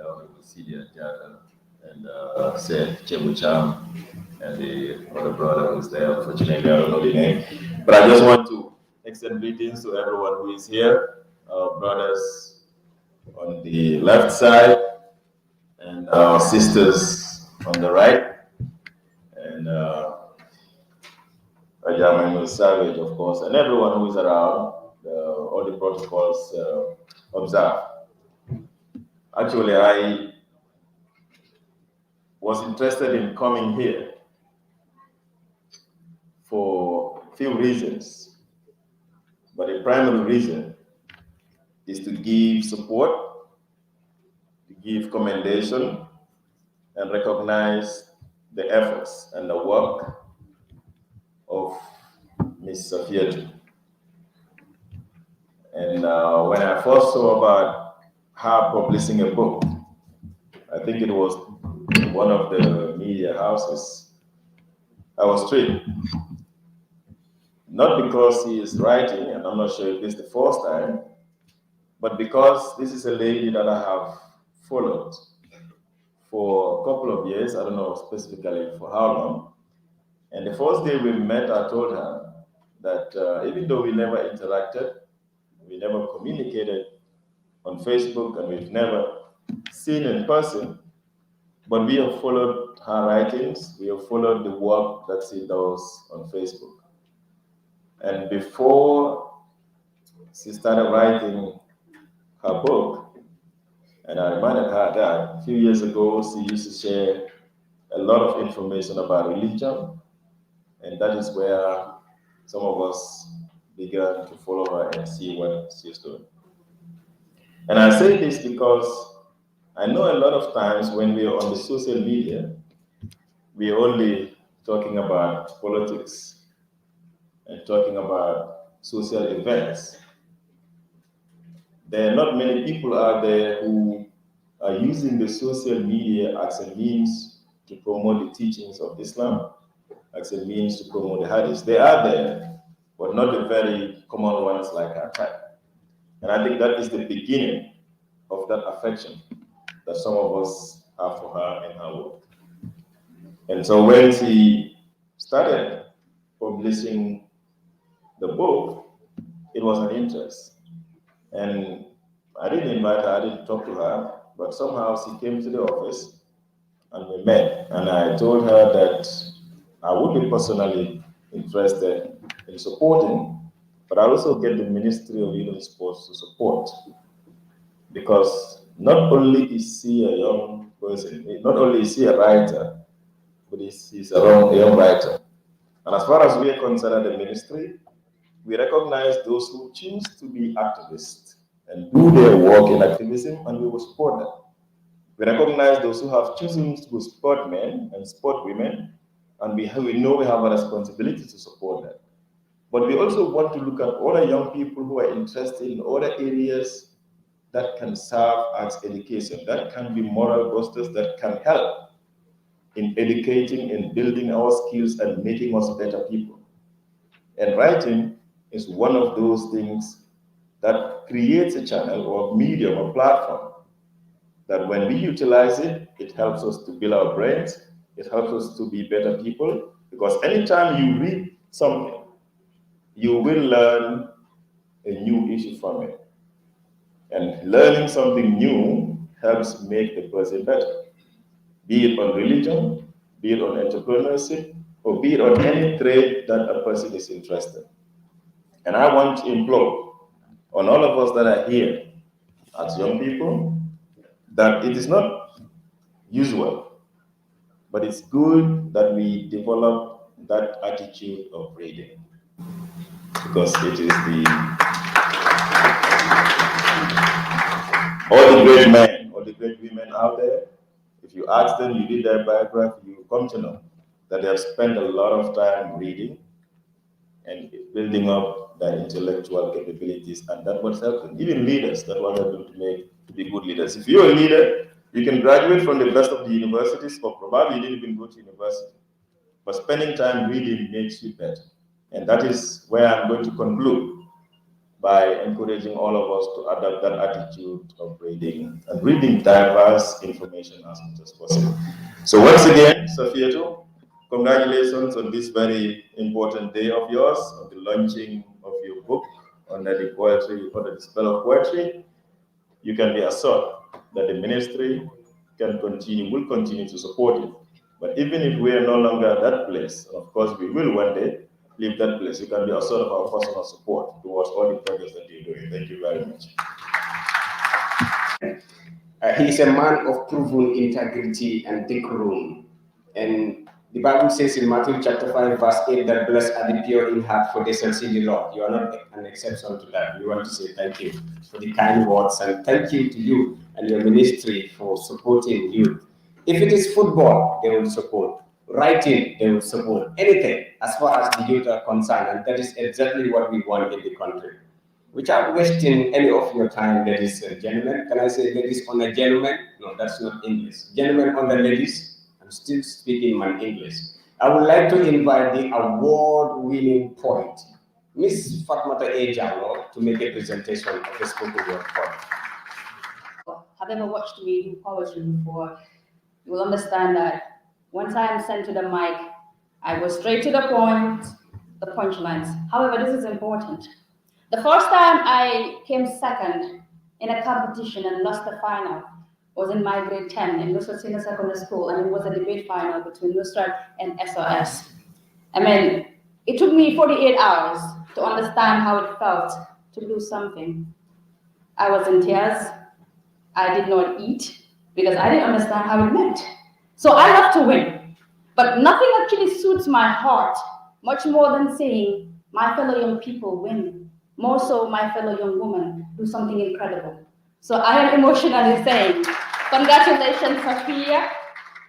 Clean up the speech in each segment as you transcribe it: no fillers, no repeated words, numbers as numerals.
Honorable Senior Jada, and Seth Chebucham, and the other brother who's there. Unfortunately, I don't know the name. But I just want to extend greetings to everyone who is here, our brothers on the left side, and our sisters on the right, and Rajaman Savage, of course, and everyone who is around, all the protocols observed. Actually, I was interested in coming here for a few reasons, but the primary reason is to give support, to give commendation, and recognize the efforts and the work of Ms. Saffiatou. And when I first saw about her publishing a book, I think it was one of the media houses, I was thrilled. Not because he is writing, and I'm not sure if this is the first time, but because this is a lady that I have followed for a couple of years. I don't know specifically for how long. And the first day we met, I told her that even though we never interacted, we never communicated on Facebook, and we've never seen in person, but we have followed her writings, we have followed the work that she does on Facebook. And before she started writing her book, and I reminded her that a few years ago she used to share a lot of information about religion, and that is where some of us began to follow her and see what she's doing. And I say this because I know a lot of times when we are on the social media, we are only talking about politics and talking about social events. There are not many people out there who are using the social media as a means to promote the teachings of Islam, as a means to promote the hadiths. They are there, but not the very common ones like our type. And I think that is the beginning of that affection that some of us have for her and her work. And so when she started publishing the book, it was an interest. And I didn't invite her, I didn't talk to her, but somehow she came to the office and we met. And I told her that I would be personally interested in supporting, but I also get the Ministry of Youth and Sports to support. Because not only is she a young person, not only is she a writer, but she's a young writer. And as far as we are concerned at the ministry, we recognize those who choose to be activists and do their work in activism, and we will support them. We recognize those who have chosen to support men and support women, and we know we have a responsibility to support them. But we also want to look at other young people who are interested in other areas that can serve as education, that can be moral boosters, that can help in educating and building our skills and making us better people. And writing is one of those things that creates a channel or medium or platform that when we utilize it, it helps us to build our brains, it helps us to be better people, because anytime you read something, you will learn a new issue from it. And learning something new helps make the person better, be it on religion, be it on entrepreneurship, or be it on any trade that a person is interested. And I want to implore on all of us that are here as young people that it is not usual, but it's good that we develop that attitude of reading, because it is all the great men, all the great women out there, if you ask them, you read their biography, you come to know that they have spent a lot of time reading and building up their intellectual capabilities, and that was helping. Even leaders, that was helping to be good leaders. If you're a leader, you can graduate from the best of the universities, or probably you didn't even go to university. But spending time reading makes you better. And that is where I'm going to conclude. by encouraging all of us to adopt that attitude of reading and reading diverse information as much as possible. So once again, Saffiatou, congratulations on this very important day of yours, on the launching of your book under the spell of poetry. You can be assured that the ministry will continue to support you. But even if we are no longer at that place, and of course we will one day leave that place, you can be assured of our personal support towards all the progress that you're doing. Thank you very much. He is a man of proven integrity and decorum. And the Bible says in Matthew chapter 5, verse 8, that blessed are the pure in heart, for they shall see the Lord. You are not an exception to that. We want to say thank you for the kind words, and thank you to you and your ministry for supporting youth. If it is football, they will support. Writing, they will support. Anything as far as the youth are concerned, and that is exactly what we want in the country. Without wasting any of your time, ladies and gentlemen, can I say ladies on a gentleman? No, that's not English. Gentlemen on the ladies, I'm still speaking my English. I would like to invite the award-winning poet, Miss Fatmata A. Jallo, to make a presentation of the spoken word poem. Have ever watched me do poetry before, you will understand that once I am sent to the mic, I go straight to the point, the punchlines. However, this is important. The first time I came second in a competition and lost the final was in my grade 10 in Nusrat Senior Secondary School, and it was a debate final between Nusrat and SOS. I mean, it took me 48 hours to understand how it felt to lose something. I was in tears. I did not eat because I didn't understand how it meant. So I love to win, but nothing actually suits my heart much more than seeing my fellow young people win. More so, my fellow young woman do something incredible. So I am emotionally saying, congratulations, Sophia,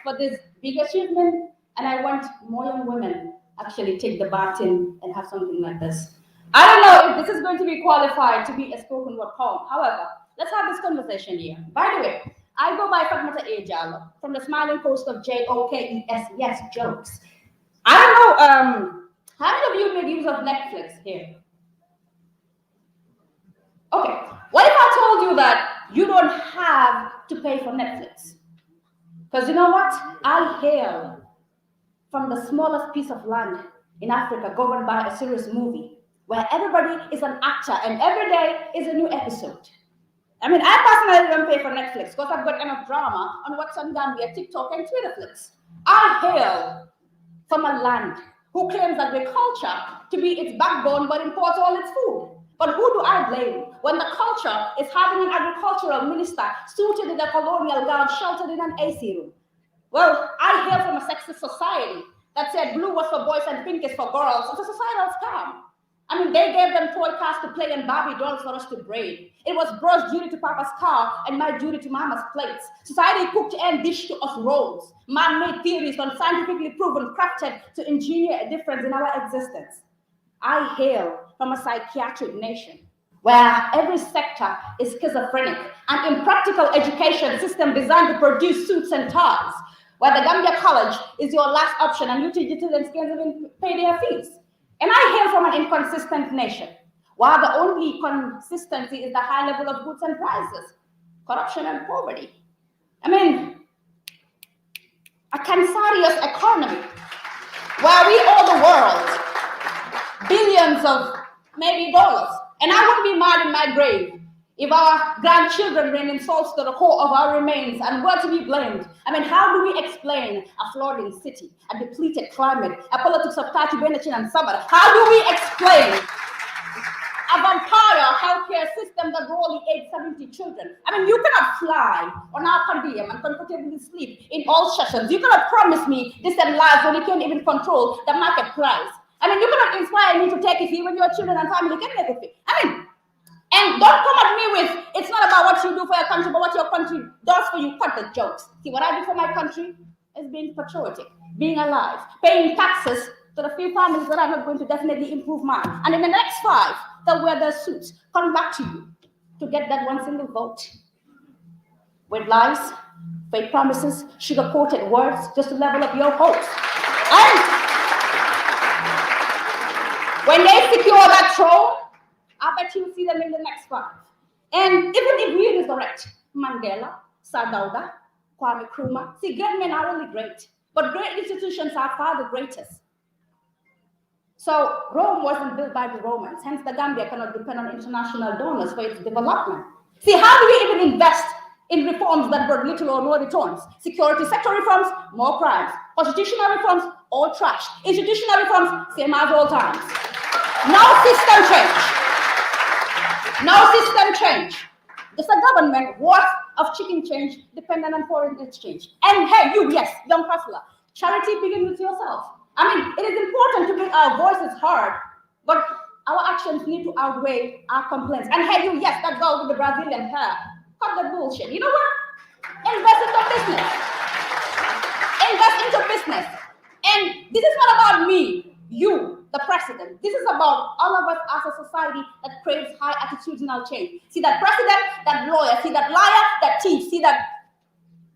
for this big achievement. And I want more young women actually take the baton and have something like this. I don't know if this is going to be qualified to be a spoken word poem. However, let's have this conversation here. By the way, I go by Fatmata A. Jallo from the smiling coast of Jokes. Yes, jokes. I don't know, how many of you made use of Netflix here? Okay, what if I told you that you don't have to pay for Netflix? Because you know what? I hail from the smallest piece of land in Africa governed by a serious movie where everybody is an actor and every day is a new episode. I mean, I personally don't pay for Netflix because I've got enough drama on what's on Gambia, TikTok, and Twitterflix. I hail from a land who claims agriculture to be its backbone but imports all its food. But who do I blame when the culture is having an agricultural minister suited in a colonial gown, sheltered in an AC room? Well, I hail from a sexist society that said blue was for boys and pink is for girls. It's a societal scam. I mean, they gave them toy cars to play and Barbie dolls for us to braid. It was bro's duty to Papa's car and my duty to Mama's plates. Society cooked and dished to us roles. Man-made theories unscientifically proven, crafted to engineer a difference in our existence. I hail from a psychiatric nation where every sector is schizophrenic, an impractical education system designed to produce suits and ties, where the Gambia College is your last option and UTG students can't even pay their fees. And I hail from an inconsistent nation, while the only consistency is the high level of goods and prices, corruption and poverty. I mean, a cancerous economy where we owe the world billions of maybe dollars. And I wouldn't be mad in my grave if our grandchildren bring insults to the core of our remains and were to be blamed. I mean, how do we explain a flooding city, a depleted climate, a politics of Tati Benachin and Sabah? How do we explain a vampire healthcare system that only aids 70 children? I mean, you cannot fly on our pandemic and comfortably sleep in all sessions. You cannot promise me decent lives when you can't even control the market price. I mean, you cannot inspire me to take a fee when your children and family can make a fee. I mean, and don't come at me with, it's not about what you do for your country, but what your country does for you. Cut the jokes. See, what I do for my country is being patriotic, being alive, paying taxes to the few families that are not going to definitely improve mine. And in the next 5, they'll wear their suits, come back to you to get that one single vote. With lies, fake promises, sugar-coated words, just to level up your hopes. And when they secure that throne, I bet you'll see them in the next 5. And even if we resurrect Mandela, Sadauda, Kwame Nkrumah, see, great men are really great, but great institutions are far the greatest. So Rome wasn't built by the Romans, hence the Gambia cannot depend on international donors for its development. See, how do we even invest in reforms that brought little or no returns? Security sector reforms, more crimes. Constitutional reforms, all trash. Institutional reforms, same as all times. No system change. No system change. Just a government worth of chicken change dependent on foreign exchange. And hey, you, yes, young hustler, charity begins with yourself. I mean, it is important to make our voices heard, but our actions need to outweigh our complaints. And hey, you, yes, that girl with the Brazilian hair, cut the bullshit. You know what? Invest into business. Invest into business. And this is not about me, you, the president. This is about all of us as a society that craves high attitudinal change. See that president, that lawyer, see that liar, that thief, see that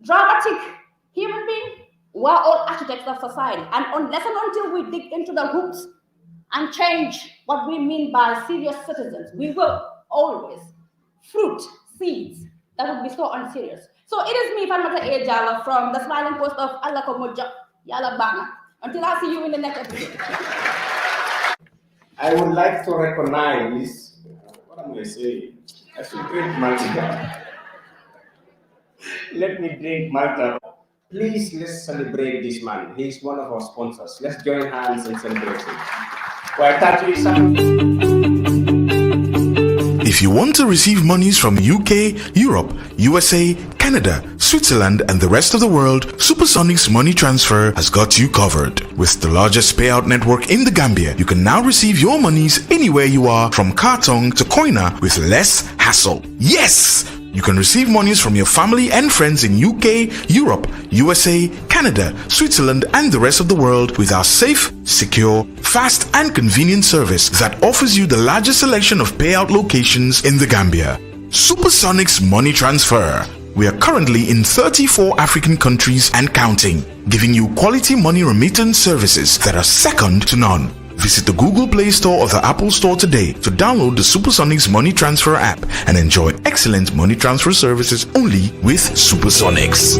dramatic human being? We're all architects of society. And unless and until we dig into the roots and change what we mean by serious citizens, we will always fruit seeds that would be so unserious. So it is me, Fatmata Ejala, from the smiling coast of Allah Komoja, Yala Bana. Until I see you in the next episode. I would like to recognize, what am I saying? I should drink Malta. Let me drink Malta. Please, let's celebrate this man. He's one of our sponsors. Let's join hands and celebrate him. If you want to receive monies from UK, Europe, USA, Canada, Switzerland, and the rest of the world, Supersonic's money transfer has got you covered. With the largest payout network in the Gambia, you can now receive your monies anywhere you are, from Kartong to Koina, with less hassle. Yes! You can receive monies from your family and friends in UK, Europe, USA, Canada, Switzerland, and the rest of the world with our safe, secure, fast, and convenient service that offers you the largest selection of payout locations in the Gambia. Supersonic's money transfer. We are currently in 34 African countries and counting, giving you quality money remittance services that are second to none. Visit the Google Play Store or the Apple Store today to download the Supersonics Money Transfer app and enjoy excellent money transfer services only with Supersonics.